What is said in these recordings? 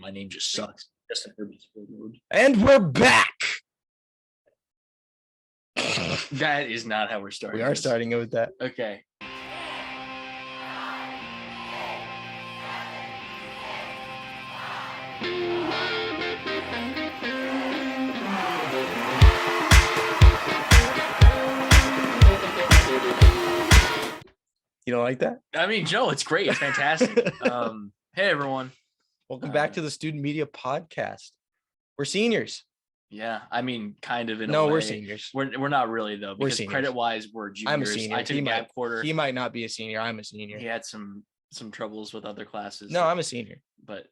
my name just sucks. Justin Herbert's mode. And we're back. That is not how we're starting. We are starting it with that. Okay. You don't like that? I mean, Joe, it's great. It's fantastic. Hey, everyone. Welcome back to the Student Media Podcast. We're seniors. Yeah, I mean, kind of in a way. No, we're seniors. We're not really, though, because credit-wise, we're juniors. I'm a senior. I took gap quarter. He might not be a senior. I'm a senior. He had some troubles with other classes. No, I'm a senior. But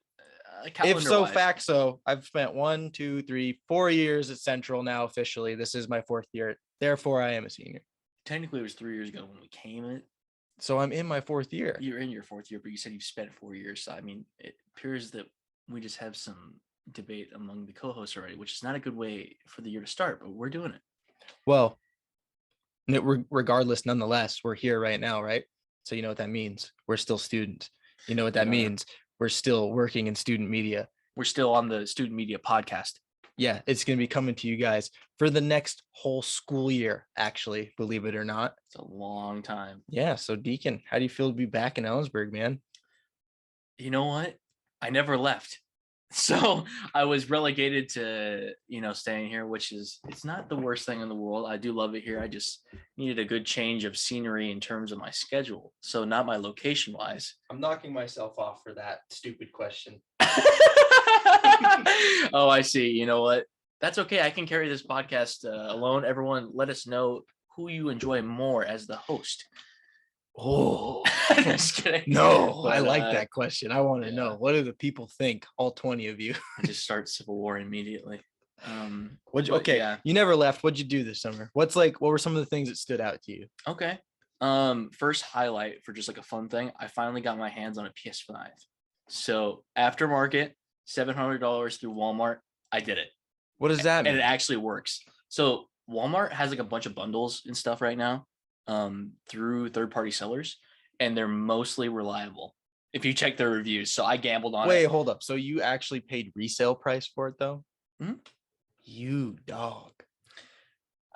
if so, fact so, I've spent 4 years at Central now officially. This is my 4th year. Therefore, I am a senior. Technically, it was 3 years ago when we came in. So I'm in my 4th year. You're in your 4th year, but you said you've spent 4 years. So, I mean, it appears that we just have some debate among the co-hosts already, which is not a good way for the year to start, but we're doing it. Well, regardless, nonetheless, we're here right now, right? So you know what that means. We're still students. You know what that means. We're still working in student media. We're still on the Student Media Podcast. Yeah, it's going to be coming to you guys for the next whole school year, actually, believe it or not. It's a long time. Yeah. So, Deacon, how do you feel to be back in Ellensburg, man? You know what? I never left. So I was relegated to, staying here, which it's not the worst thing in the world. I do love it here. I just needed a good change of scenery in terms of my schedule. So not my location wise. I'm knocking myself off for that stupid question. Oh, I see. You know what? That's okay. I can carry this podcast alone. Everyone, let us know who you enjoy more as the host. Oh, just kidding. No, but, I like that question. I want to know, what do the people think? All 20 of you. I just start civil war immediately. You never left. What'd you do this summer? What were some of the things that stood out to you? Okay. First highlight for just like a fun thing, I finally got my hands on a PS5. So aftermarket, $700 through Walmart. I did it. What does that mean? And it actually works. So Walmart has like a bunch of bundles and stuff right now through third-party sellers, and they're mostly reliable if you check their reviews. So I gambled on it. Wait, hold up. So you actually paid resale price for it though? Mm-hmm. You dog.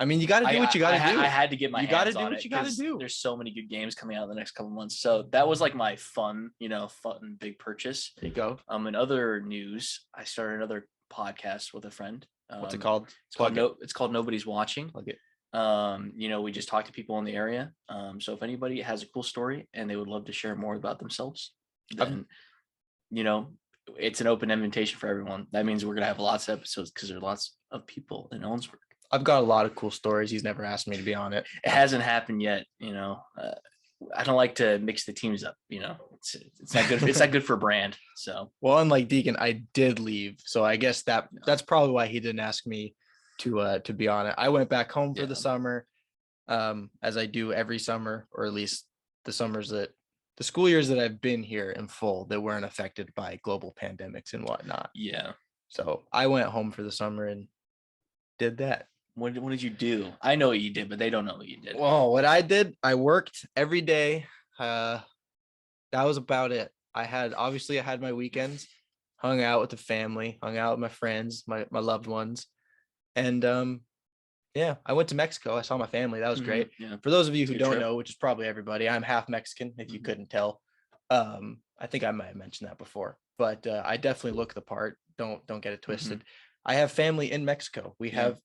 I mean, you got to do what you got to do. I had to get my hands on it. You got to do what you got to do. There's so many good games coming out in the next couple months. So that was like my fun big purchase. There you go. In other news, I started another podcast with a friend. What's it called? It's called Nobody's Watching. Plug it. We just talk to people in the area. So if anybody has a cool story and they would love to share more about themselves, then it's an open invitation for everyone. That means we're gonna have lots of episodes because there are lots of people in Ellensburg. I've got a lot of cool stories. He's never asked me to be on it. It hasn't happened yet. I don't like to mix the teams up. It's not good. It's not good for brand. So, well, unlike Deacon, I did leave, so I guess that's probably why he didn't ask me to be on it. I went back home for the summer, as I do every summer, or at least the school years that I've been here in full that weren't affected by global pandemics and whatnot. Yeah. So I went home for the summer and did that. What did you do? I know what you did, but they don't know what you did. Well, what I did, I worked every day. That was about it. I had my weekends, hung out with the family, hung out with my friends, my loved ones. And I went to Mexico. I saw my family. That was great. Yeah. For those of you who don't know, which is probably everybody, I'm half Mexican, if you couldn't tell. I think I might have mentioned that before, but I definitely look the part. Don't get it twisted. I have family in Mexico. We have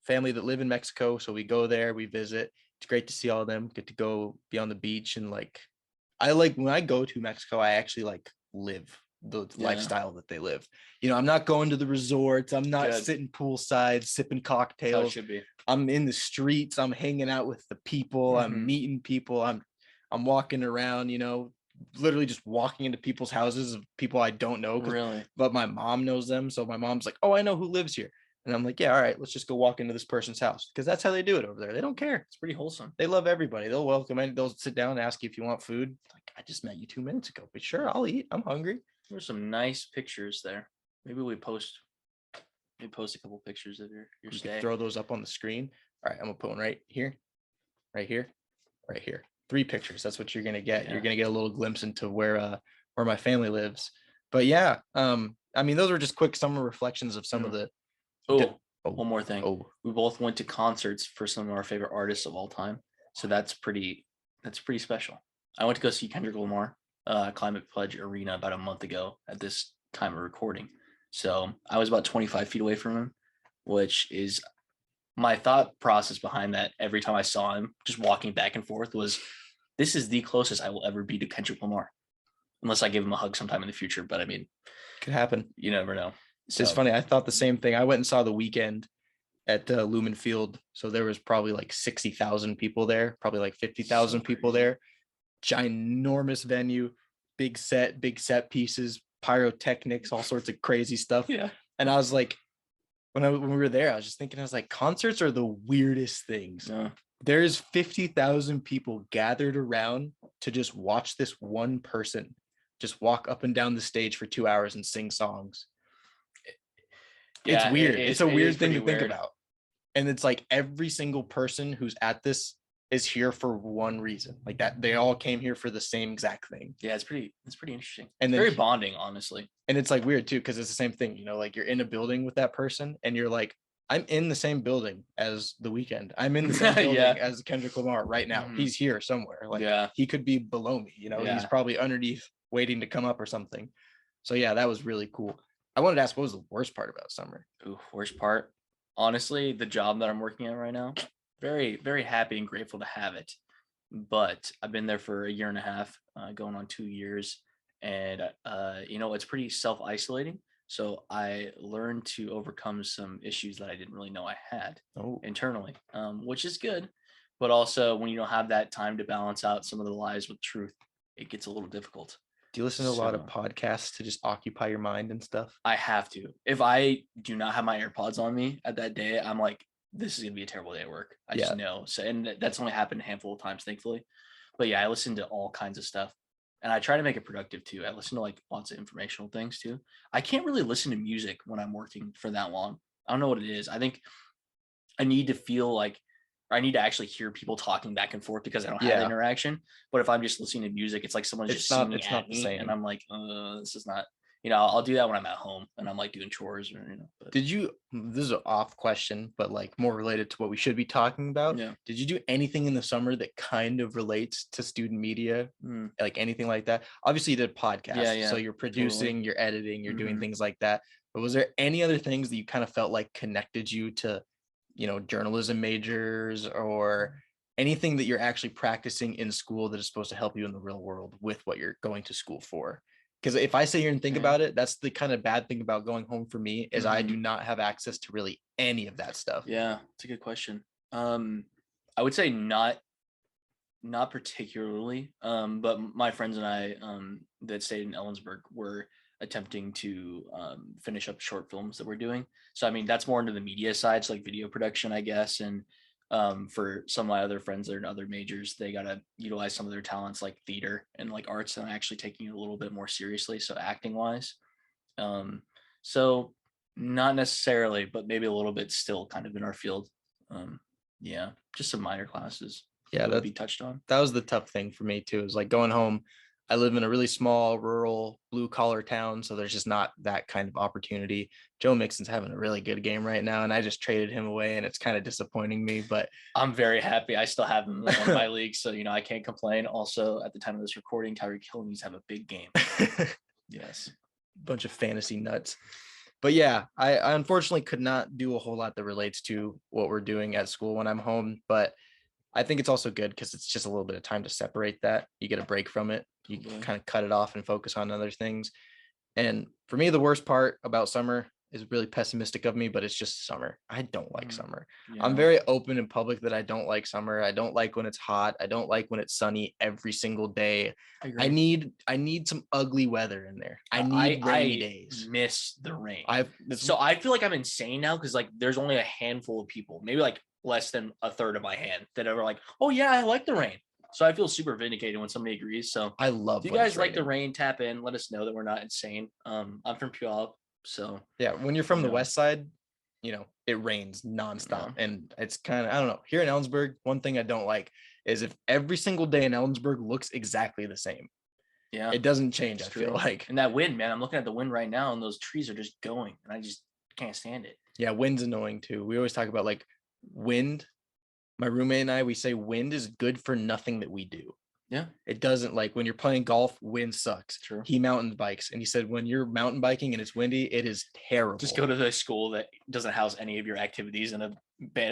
family that live in Mexico, so we go there, we visit. It's great to see all of them, get to go be on the beach, and when I go to Mexico, I actually live the lifestyle that they live. I'm not going to the resorts. I'm not sitting poolside sipping cocktails. That's how it should be. I'm in the streets. I'm hanging out with the people. I'm meeting people. I'm walking around, literally just walking into people's houses of people I don't know. Really? But my mom knows them. So my mom's like, oh, I know who lives here. And I'm like, yeah, all right, let's just go walk into this person's house, because that's how they do it over there. They don't care. It's pretty wholesome. They love everybody. They'll welcome in. They'll sit down and ask you if you want food. Like, I just met you 2 minutes ago, but sure, I'll eat. I'm hungry. There's some nice pictures there. Maybe we post a couple pictures of your stay. Throw those up on the screen. All right, I'm gonna put one right here, right here, right here. 3 pictures. That's what you're gonna get. Yeah. You're gonna get a little glimpse into where my family lives. But yeah, I mean, those were just quick summer reflections of some of the. Oh, Oh, one more thing. oh, We both went to concerts for some of our favorite artists of all time. So that's pretty special. I went to go see Kendrick Lamar, Climate Pledge Arena about a month ago at this time of recording. So I was about 25 feet away from him, which is my thought process behind that every time I saw him just walking back and forth was this is the closest I will ever be to Kendrick Lamar. Unless I give him a hug sometime in the future. But I mean, could happen. you never know. It's funny. I thought the same thing. I went and saw The Weeknd at the Lumen Field. So there was probably like 60,000 people there, probably like 50,000 people there. Ginormous venue, big set pieces, pyrotechnics, all sorts of crazy stuff. Yeah. And I was like, when we were there, I was just thinking, I was like, concerts are the weirdest things. Yeah. There's 50,000 people gathered around to just watch this one person just walk up and down the stage for 2 hours and sing songs. It's weird. It's a weird thing to think about. And it's like every single person who's at this is here for one reason, like that they all came here for the same exact thing. Yeah, it's pretty interesting. And it's very bonding, honestly. And it's like weird too, because it's the same thing, you know, like you're in a building with that person and you're like, I'm in the same building as The Weeknd. I'm in the same building as Kendrick Lamar right now. He's here somewhere. Like he could be below me, you know, he's probably underneath waiting to come up or something. So yeah, that was really cool. I wanted to ask, what was the worst part about summer? Ooh, worst part? Honestly, the job that I'm working at right now, very, very happy and grateful to have it. But I've been there for a year and a half, going on 2 years. And, you know, it's pretty self-isolating. So I learned to overcome some issues that I didn't really know I had internally, which is good. But also when you don't have that time to balance out some of the lies with truth, it gets a little difficult. Do you listen to a lot of podcasts to just occupy your mind and stuff? I have to. If I do not have my AirPods on me at that day, I'm like, this is going to be a terrible day at work. I just know. So, and that's only happened a handful of times, thankfully. But yeah, I listen to all kinds of stuff. And I try to make it productive too. I listen to like lots of informational things too. I can't really listen to music when I'm working for that long. I don't know what it is. I think I need to feel like, or I need to actually hear people talking back and forth because I don't have interaction. But if I'm just listening to music, it's like someone's just singing at me, and I'm like, this is not. You know, I'll do that when I'm at home and I'm like doing chores or, you know. But. This is an off question, but like more related to what we should be talking about. Yeah. Did you do anything in the summer that kind of relates to student media? Like anything like that? Obviously you did podcasts. So you're producing, you're editing, you're doing things like that. But was there any other things that you kind of felt like connected you to, you know, journalism majors or anything that you're actually practicing in school that is supposed to help you in the real world with what you're going to school for? Because if I sit here and think about it, that's the kind of bad thing about going home for me is I do not have access to really any of that stuff. Yeah, it's a good question. I would say not particularly. But my friends and I that stayed in Ellensburg were attempting to finish up short films that we're doing. So I mean, that's more into the media side, so like video production, I guess, and for some of my other friends that are in other majors, they got to utilize some of their talents like theater and like arts and actually taking it a little bit more seriously. So acting wise, so not necessarily, but maybe a little bit still kind of in our field. Yeah, just some minor classes. Yeah, that would be touched on. That was the tough thing for me too, is like going home. I live in a really small, rural, blue-collar town, so there's just not that kind of opportunity. Joe Mixon's having a really good game right now, and I just traded him away, and it's kind of disappointing me, but I'm very happy. I still have him in one of my leagues, so, you know, I can't complain. Also, at the time of this recording, Tyreek Hill needs to have a big game. Yes. Bunch of fantasy nuts. But yeah, I unfortunately could not do a whole lot that relates to what we're doing at school when I'm home, but I think it's also good because it's just a little bit of time to separate that. You get a break from it. You can kind of cut it off and focus on other things. And for me, the worst part about summer is really pessimistic of me, but it's just summer. I don't like summer. Yeah. I'm very open in public that I don't like summer. I don't like when it's hot. I don't like when it's sunny every single day. I need some ugly weather in there. I need rainy days. Miss the rain. So I feel like I'm insane now because like there's only a handful of people, maybe like less than a third of my hand, that are like, oh yeah, I like the rain. So I feel super vindicated when somebody agrees. So I love. If you guys like the rain, tap in. Let us know that we're not insane. I'm from Puyallup, so yeah. When you're from the west side, you know it rains nonstop, and it's kind of, I don't know. Here in Ellensburg, one thing I don't like is if every single day in Ellensburg looks exactly the same. Yeah, It doesn't change, it's I feel true. like. And that wind, man, I'm looking at the wind right now, and those trees are just going, and I just can't stand it. Yeah, wind's annoying too. We always talk about like wind. My roommate and I, we say wind is good for nothing that we do. Yeah, It doesn't, like when you're playing golf, wind sucks. true. He mountain bikes, and he said when you're mountain biking and it's windy, it is terrible. Just go to the school that doesn't house any of your activities in a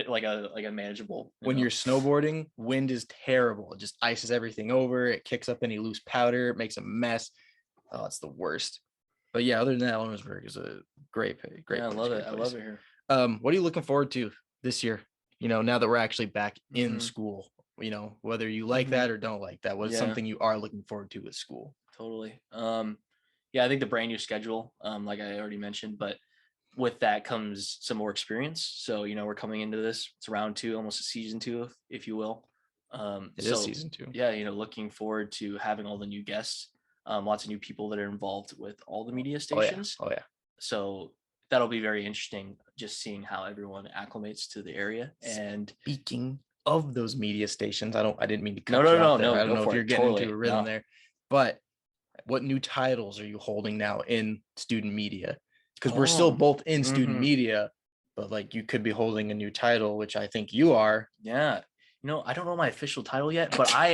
like a manageable. When you're snowboarding, wind is terrible. It just ices everything over. It kicks up any loose powder. It makes a mess. Oh, it's the worst. But yeah, other than that, Owensburg is a great yeah, I place, love great it. I place. love it here. What are you looking forward to this year? You know, now that we're actually back in Mhm. school, you know, whether you like Mhm. that or don't like that, what's Yeah. something you are looking forward to with school? Totally. Yeah, I think the brand new schedule, like I already mentioned, but with that comes some more experience. So, we're coming into this, it's round two, almost a season two, if you will. It is season 2. Yeah, looking forward to having all the new guests, lots of new people that are involved with all the media stations. Oh yeah. So that'll be very interesting, just seeing how everyone acclimates to the area. And Speaking of those media stations, I didn't mean to cut no, you no, off there. no, I don't go know if for you're it. getting Totally. into a rhythm No. there, but what new titles are you holding now in student media? Because we're still both in student media, but like you could be holding a new title, which I think you are. Yeah. I don't know my official title yet, but I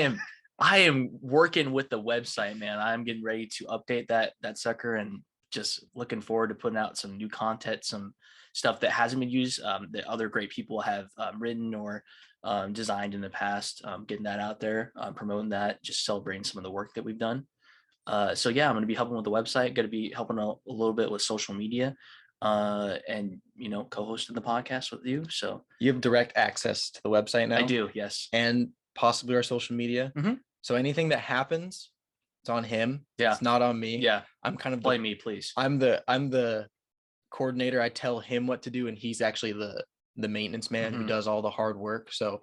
am working with the website, man. I'm getting ready to update that sucker, and just looking forward to putting out some new content, some stuff that hasn't been used, that other great people have written or designed in the past, getting that out there, promoting that, just celebrating some of the work that we've done. So yeah, I'm going to be helping with the website, going to be helping a little bit with social media, and co-hosting the podcast with you. So You have direct access to the website now. I do, yes, and possibly our social media. Mhm. So anything that happens, it's on him. Yeah. It's not on me. Yeah, I'm kind of blame me, please. I'm the coordinator. I tell him what to do, and he's actually the maintenance man who Mhm. does all the hard work. So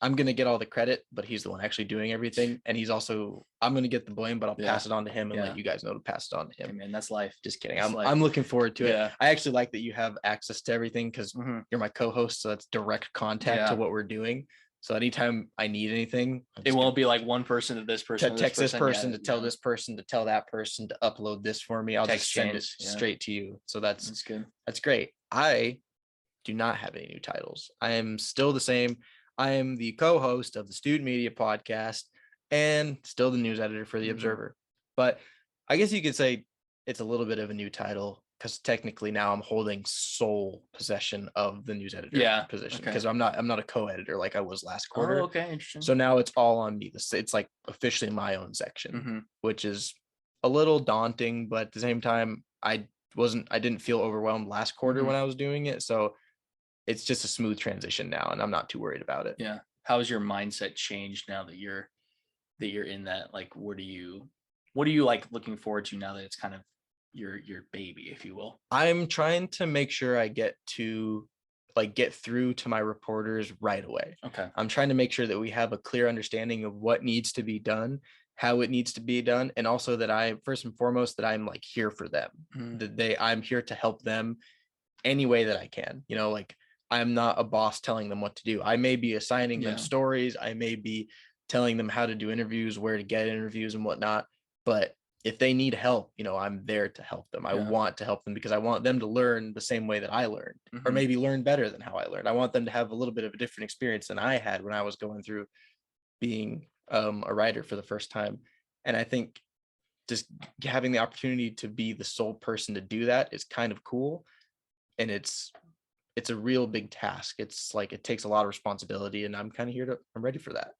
I'm gonna get all the credit, but he's the one actually doing everything. And I'm gonna get the blame, but I'll Yeah. pass it on to him and Yeah. let you guys know to pass it on to Hey, him. man, that's life. Just kidding. That's life. I'm looking forward to it. Yeah. I actually like that you have access to everything because Mhm. you're my co-host, so that's direct contact to Yeah. what we're doing. So anytime I need anything, It won't be like one person to this person, to to text this person, Yeah, to tell this person, to tell that person to upload this for me. I'll Text just send chains, it yeah. straight to you. So That's good. that's great. I do not have any new titles. I am still the same. I am the co-host of the Student Media Podcast and still the news editor for the Mhm. Observer. But I guess you could say it's a little bit of a new title because technically now I'm holding sole possession of the news editor position okay. because I'm not a co-editor like I was last quarter. Oh, okay, interesting. So now it's all on me. It's like officially my own section, Mhm. which is a little daunting, but at the same time, I didn't feel overwhelmed last quarter Mhm. when I was doing it. So it's just a smooth transition now, and I'm not too worried about it. Yeah. How has your mindset changed now that you're in that? Like, what are you like looking forward to now that it's kind of your baby, if you will? I'm trying to make sure I get through to my reporters right away. Okay. I'm trying to make sure that we have a clear understanding of what needs to be done, how it needs to be done, and also that first and foremost, that I'm like here for them. Mhm. That I'm here to help them any way that I can. Like I'm not a boss telling them what to do. I may be assigning them Yeah. stories. I may be telling them how to do interviews, where to get interviews and whatnot. But if they need help, I'm there to help them. I Yeah. want to help them because I want them to learn the same way that I learned, or Mhm. maybe learn better than how I learned. I want them to have a little bit of a different experience than I had when I was going through being a writer for the first time. And I think just having the opportunity to be the sole person to do that is kind of cool. And it's a real big task. It's like it takes a lot of responsibility, and I'm kind of I'm ready for that.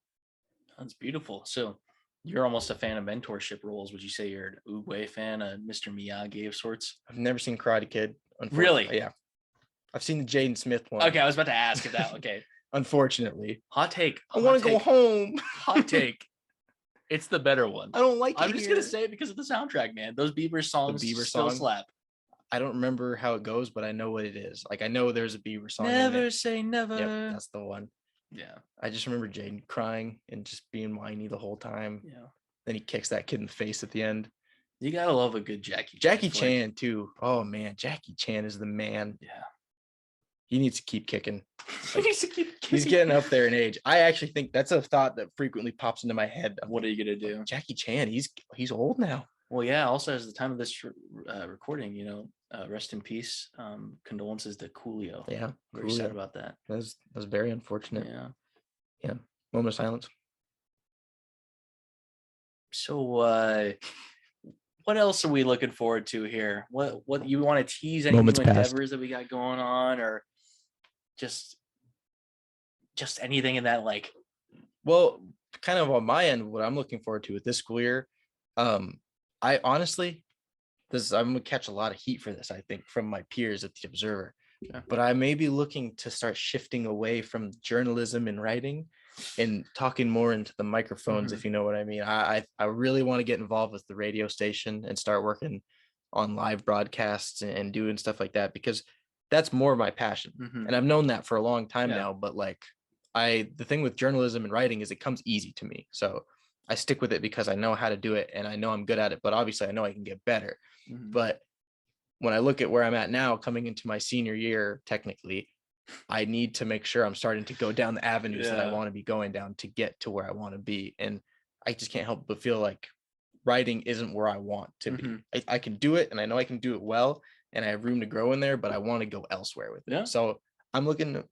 That's beautiful. So you're almost a fan of mentorship roles. Would you say you're an Oogway fan, a Mr. Miyagi of sorts? I've never seen Karate Kid. Really? Yeah. I've seen the Jaden Smith one. Okay, I was about to ask if that. Okay. Unfortunately. Hot take. I want to go home. Hot take. It's the better one. I don't like it. I'm just gonna say it because of the soundtrack, man. Those Bieber songs still slap. I don't remember how it goes, but I know what it is. Like I know there's a Bieber song. Never say never. Yep, that's the one. Yeah. I just remember Jaden crying and just being whiny the whole time. Yeah. Then he kicks that kid in the face at the end. You gotta love a good Jackie Chan too. Oh man, Jackie Chan is the man. Yeah. He needs to keep kicking. He needs to keep He's kicking. getting up there in age. I actually think that's a thought that frequently pops into my head. What are you gonna do? Jackie Chan, he's old now. Well, yeah. Also, as the time of this recording, rest in peace. Condolences to Coolio. Yeah, Very sad about that. That's very unfortunate. Yeah. Moment of silence. So, what else are we looking forward to here? What you want to tease? Any new endeavors that we got going on, or just anything in that like? Well, kind of on my end, what I'm looking forward to with this school year, I honestly, I'm gonna catch a lot of heat for this, I think, from my peers at the Observer. Yeah. But I may be looking to start shifting away from journalism and writing and talking more into the microphones, if you know what I mean. I really want to get involved with the radio station and start working on live broadcasts and doing stuff like that, because that's more my passion. And I've known that for a long time now, but like the thing with journalism and writing is it comes easy to me. So I stick with it because I know how to do it and I know I'm good at it, but obviously I know I can get better. But when I look at where I'm at now, coming into my senior year, technically, I need to make sure I'm starting to go down the avenues that I want to be going down to get to where I want to be. And I just can't help but feel like writing isn't where I want to be. I can do it and I know I can do it well and I have room to grow in there, but I want to go elsewhere with it. So I'm looking to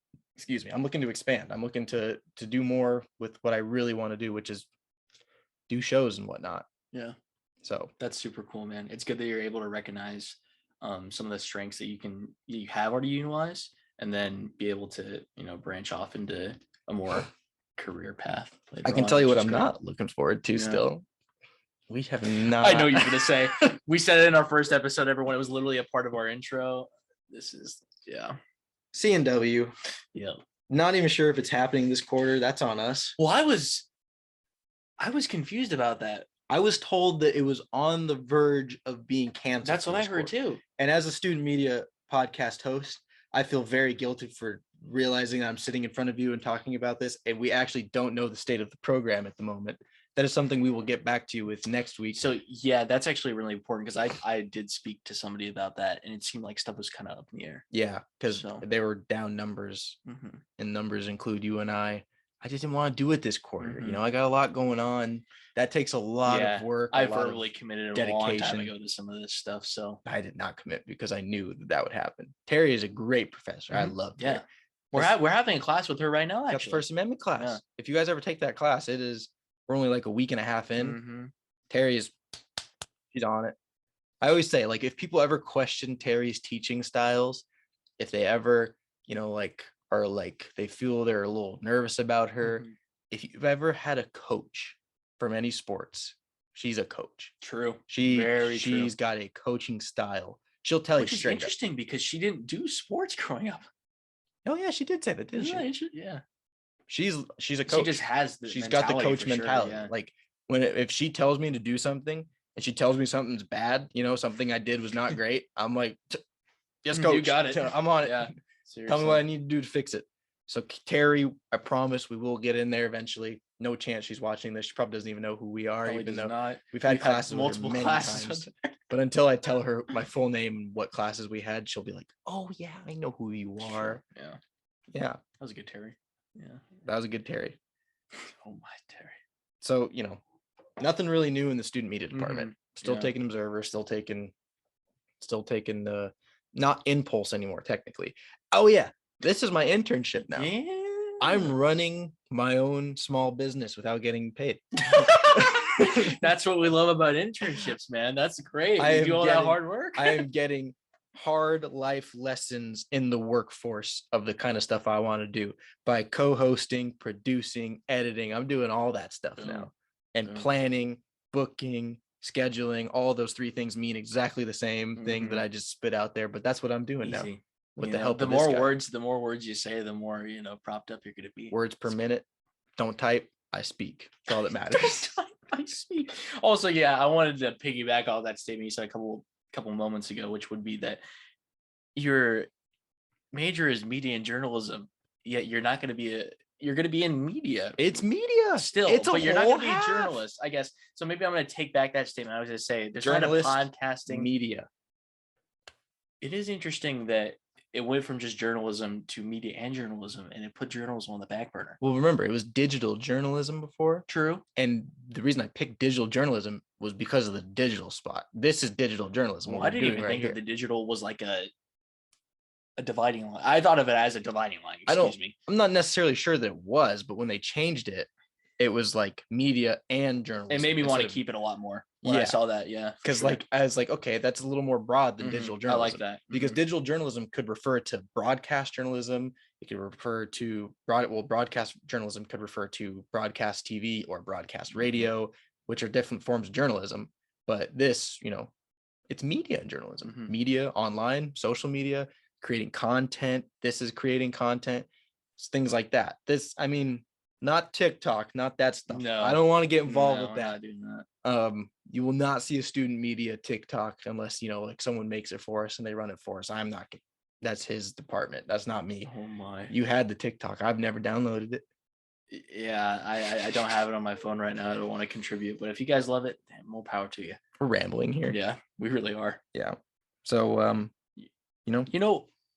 expand. I'm looking to do more with what I really want to do, which is do shows and whatnot. Yeah. So that's super cool, man. It's good that you're able to recognize some of the strengths that you have already utilized, and then be able to branch off into a more career path. I can tell you what I'm not looking forward to still. We have not. I know you're gonna say. We said it in our first episode, everyone. It was literally a part of our intro. This is C&W. Yeah. Not even sure if it's happening this quarter. That's on us. Well, I was confused about that. I was told that it was on the verge of being canceled. That's what I heard too. And as a student media podcast host, I feel very guilty for realizing that I'm sitting in front of you and talking about this, and we actually don't know the state of the program at the moment. That is something we will get back to you with next week. So yeah, that's actually really important, because I did speak to somebody about that, and it seemed like stuff was kind of up in the air. Yeah, because they were down numbers, and numbers include you and I. I just didn't want to do it this quarter. I got a lot going on. That takes a lot of work. I verbally committed a long time ago to some of this stuff. So I did not commit because I knew that would happen. Terry is a great professor. I love Terry. We're having a class with her right now. Actually, that's First Amendment class. Yeah. If you guys ever take that class, we're only like a week and a half in. She's on it. I always say, like, if people ever question Terry's teaching styles, if they ever, are like they feel they're a little nervous about her. If you've ever had a coach from any sports, she's a coach. True. She's got a coaching style. She'll tell you straight. Which is interesting because she didn't do sports growing up. Oh yeah, she did say that, didn't she? Yeah. She's a coach. She just has she's got the coach mentality. Sure, yeah. Like if she tells me to do something and she tells me something's bad, something I did was not great, I'm like, yes, coach, you got it. I'm on it. Yeah. Seriously. Tell me what I need to do to fix it. So Terry, I promise we will get in there eventually. No chance she's watching this. She probably doesn't even know who we are, even though we've had classes multiple many classes. Times. But until I tell her my full name and what classes we had, she'll be like, "Oh yeah, I know who you are." Yeah. That was a good Terry. Yeah. That was a good Terry. Oh my Terry. So nothing really new in the student media department. Still taking Observer. Still taking the not Impulse anymore technically. Oh yeah, this is my internship now. Yeah. I'm running my own small business without getting paid. That's what we love about internships, man. That's great. You do all that hard work. I am getting hard life lessons in the workforce of the kind of stuff I want to do by co-hosting, producing, editing. I'm doing all that stuff now, and planning, booking, scheduling. All those three things mean exactly the same thing that I just spit out there, but that's what I'm doing now. With the help of this guy. The more words you say, the more propped up you're going to be. Words per minute. Don't type. I speak. That's all that matters. I speak. Also, I wanted to piggyback off that statement you said a couple moments ago, which would be that your major is media and journalism, yet you're not going to be you're going to be in media. It's media still, but you're not going to be a journalist, I guess. So maybe I'm going to take back that statement. I was going to say there's journalist, kind of podcasting media. It is interesting that it went from just journalism to media and journalism, and it put journalism on the back burner. Well, remember, it was digital journalism before. True. And the reason I picked digital journalism was because of the digital spot. This is digital journalism. Well, I didn't even think that the digital was like a dividing line. I thought of it as a dividing line. Excuse me. I'm not necessarily sure that it was, but when they changed it, it was like media and journalism. It made me want to keep it a lot more when I saw that. Yeah. Because like I was like, okay, that's a little more broad than digital journalism. I like that. Because digital journalism could refer to broadcast journalism. It could refer to broadcast journalism could refer to broadcast TV or broadcast radio, which are different forms of journalism. But this, it's media journalism, media, online, social media, creating content. This is creating content, things like that. Not TikTok, not that stuff. No, I don't want to get involved with that. Not doing that. You will not see a student media TikTok unless like someone makes it for us and they run it for us. I'm not. That's his department. That's not me. Oh my! You had the TikTok. I've never downloaded it. Yeah, I don't have it on my phone right now. I don't want to contribute, but if you guys love it, more power to you. We're rambling here. Yeah, we really are. Yeah. So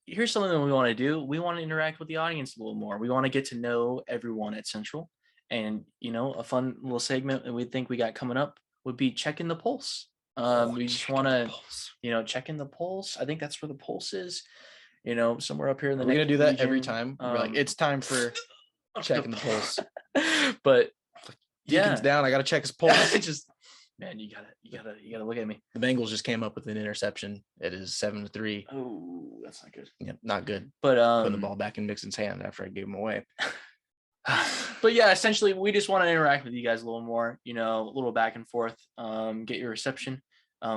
here's something that we want to do. We want to interact with the audience a little more. We want to get to know everyone at Central. And, a fun little segment that we think we got coming up would be checking the pulse. We just want to, checking the pulse. I think that's where the pulse is, somewhere up here in the neck. We're going to do that region. every time. We're like, it's time for checking the pulse. But Deacon's down. I got to check his pulse. Man, you gotta look at me. The Bengals just came up with an interception. It is 7-3. Oh, that's not good. Yeah, not good. But putting the ball back in Nixon's hand after I gave him away. But yeah, essentially, we just want to interact with you guys a little more. A little back and forth. Get your reception.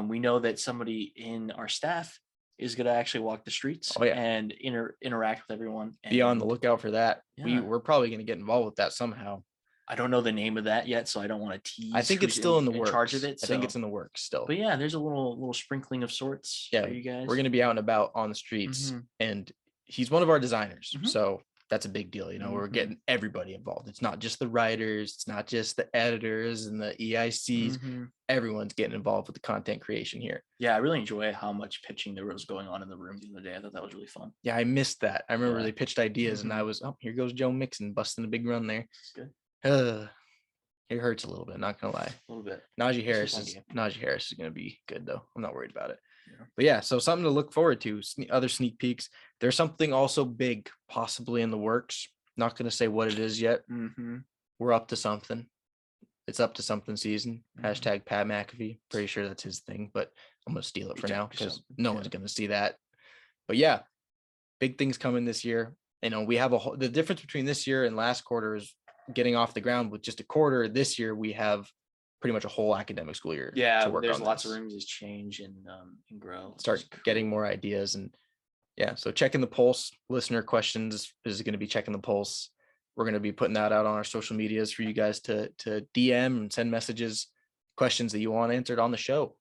We know that somebody in our staff is gonna actually walk the streets and interact with everyone. And be on the lookout for that. Yeah. We're probably gonna get involved with that somehow. I don't know the name of that yet, so I don't want to tease. I think it's still in the works. Charge of it. I think it's in the works still. But yeah, there's a little sprinkling of sorts for you guys. We're gonna be out and about on the streets, and he's one of our designers, so that's a big deal. We're getting everybody involved. It's not just the writers, it's not just the editors and the EICs. Everyone's getting involved with the content creation here. Yeah, I really enjoy how much pitching there was going on in the room the other day. I thought that was really fun. Yeah, I missed that. I remember they pitched ideas, and I was, here goes Joe Mixon busting a big run there. It's good. It hurts a little bit, not gonna lie. A little bit. Najee Harris is gonna be good though. I'm not worried about it. Yeah. But yeah, so something to look forward to. Other sneak peeks. There's something also big, possibly in the works. Not gonna say what it is yet. We're up to something. It's up to something season. Hashtag Pat McAfee. Pretty sure that's his thing, but I'm gonna steal it for now because no one's gonna see that. But yeah, big things coming this year. We have the difference between this year and last quarter is getting off the ground with just a quarter. This year we have pretty much a whole academic school year. Yeah, there's lots of room to change and grow. Start getting more ideas and so checking the pulse. Listener questions is going to be checking the pulse. We're going to be putting that out on our social medias for you guys to DM and send messages, questions that you want answered on the show.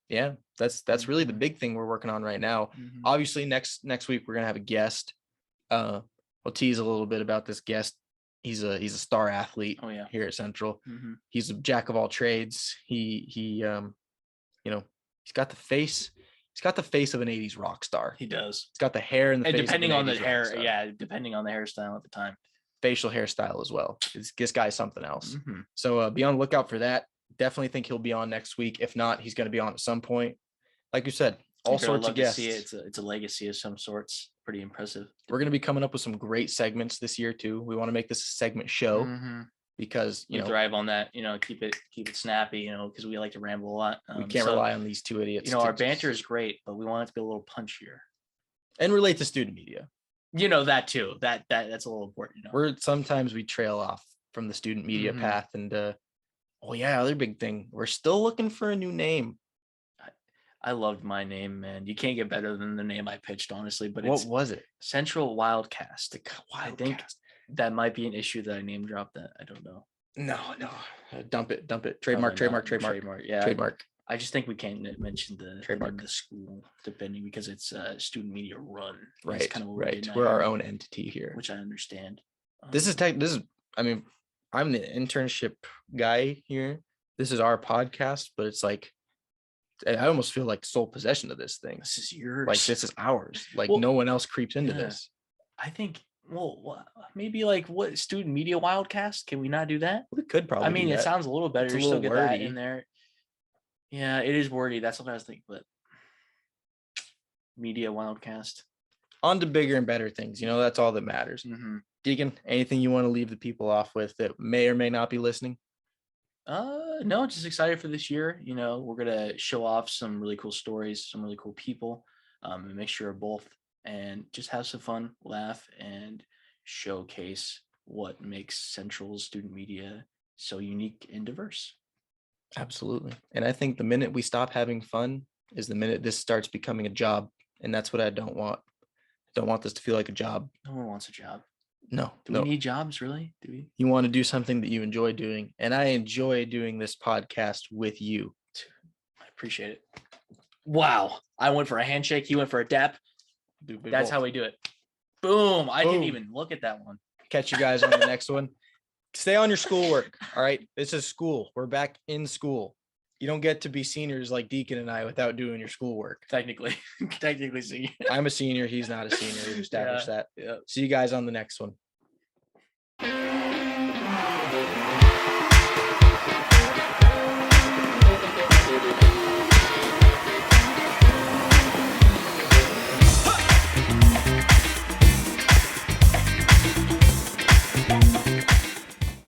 That's really the big thing we're working on right now. Obviously next week we're going to have a guest. We'll tease a little bit about this guest. He's a star athlete here at Central. He's a jack of all trades. He's got the face. He's got the face of an 80s rock star. He does. He's got the hair and the face. Depending on the hair, depending on the hairstyle at the time. Facial hairstyle as well. This guy's something else. So be on the lookout for that. Definitely think he'll be on next week. If not, he's going to be on at some point. Like you said, all sorts of guests. It's a legacy of some sorts. Pretty impressive. We're going to be coming up with some great segments this year too. We want to make this a segment show because we thrive on that. Keep it snappy. Because we like to ramble a lot. We can't rely on these two idiots. Our banter is great, but we want it to be a little punchier and relate to student media. That too. That's a little important. Sometimes we trail off from the student media path, and other big thing. We're still looking for a new name. I loved my name, man. You can't get better than the name I pitched, honestly. But what was it? Central Wildcast. I think that might be an issue that I name dropped. That I don't know. No. Dump it. Trademark. Yeah. Trademark. I just think we can't mention the trademark the school, depending because it's student media run. Right. That's kind of what we're our own entity here, which I understand. I'm the internship guy here. This is our podcast, but it's like I almost feel like sole possession of this thing. This is yours. Like this is ours. Like Well, no one else creeps into yeah. this. I think, maybe like what student media wildcast? Can we not do that? We could probably. I mean, it sounds a little better. It's a You still little get that wordy. in there. Yeah, it is wordy. That's what I was thinking. But media wildcast. On to bigger and better things. You know, that's all that matters. Mm-hmm. Deacon, anything you want to leave the people off with that may or may not be listening? No, just excited for this year. You know, we're gonna show off some really cool stories, some really cool people, a mixture of both, and just have some fun, laugh, and showcase what makes Central student media so unique and diverse. Absolutely. And I think the minute we stop having fun is the minute this starts becoming a job. And that's what I don't want. I don't want this to feel like a job. No one wants a job. No. Do we need jobs, really? Do we? You want to do something that you enjoy doing. And I enjoy doing this podcast with you. I appreciate it. Wow. I went for a handshake. He went for a dap. That's how we do it. Boom. I didn't even look at that one. Catch you guys on the next one. Stay on your schoolwork. All right. This is school. We're back in school. You don't get to be seniors like Deacon and I without doing your schoolwork. Technically senior. I'm a senior. He's not a senior. We've established that. Yeah. See you guys on the next one.